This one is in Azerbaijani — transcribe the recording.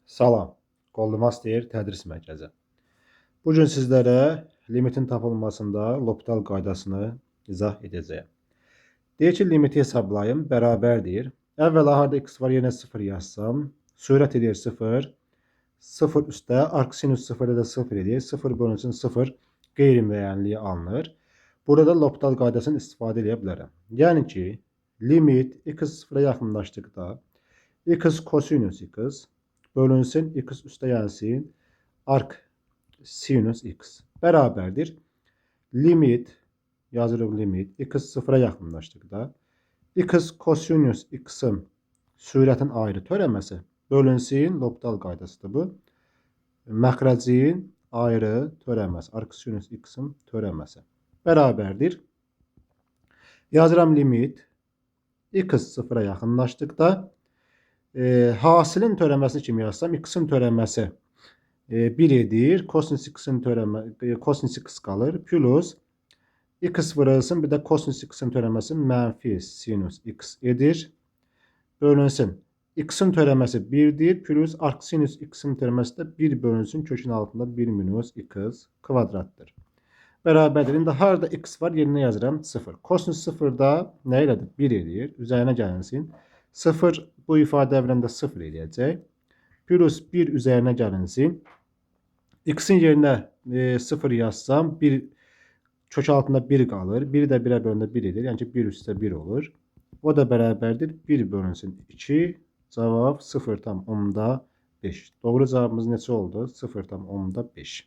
Salam, Qoldu tədris mərkəzi. Bu gün sizlərə limitin tapılmasında L'Hopital qaydasını izah edəcəyəm. Deyək ki, limiti hesablayım, bərabərdir. Əvvəla harda x var, yenə 0 yazsam, sürət edir 0, 0 üstə, arcsinus 0 da 0 edir, 0 bölünsün 0 qeyri-müəyyənliyi alınır. Burada L'Hopital qaydasını istifadə edə bilərəm. Yəni ki, limit x 0-a yaxınlaşdıqda x kosinus x bölünsün x üstə gəlsin arc sinus x bərabərdir. Limit yazırıq limit x 0-a yaxınlaşdıqda x kosinus x-in sürətin ayrı törəməsi bölünsün L'Hopital qaydasıdır bu. Məxrəcin ayrı törəməsi arc sinus x-in törəməsi bərabərdir. Yazıram limit x 0-a yaxınlaşdıqda hasilin törəməsi kimi yazsam x-in törəməsi 1 edir. Kosinus x-in kosinus x qalır. Plus x vurulsun, bir də kosinus x-in törəməsi mənfi sinus x edir. Bölünsün. X-in törəməsi 1-dir. Plus arc sinus x-in törəməsi də 1 bölünsün kökün altında 1 minus x kvadratdır. Bərabərdir. İndi harda x var, yerinə yazıram 0. Kosinus 0 da nə elədir? 1 edir. Üzərinə gəlinsin. 0 bu ifadə əvrəndə 0 eləyəcək. Plus 1 üzərinə gəlinsin. X-in yerinə 0 yazsam, 1 kök altında 1 qalır. 1 də 1-ə bölündə 1 edir. Yəni ki, 1 üstə 1 olur. O da bərabərdir. 1 bölünsün 2. Cavab 0,5. Doğru cavabımız neçə oldu? 0,5.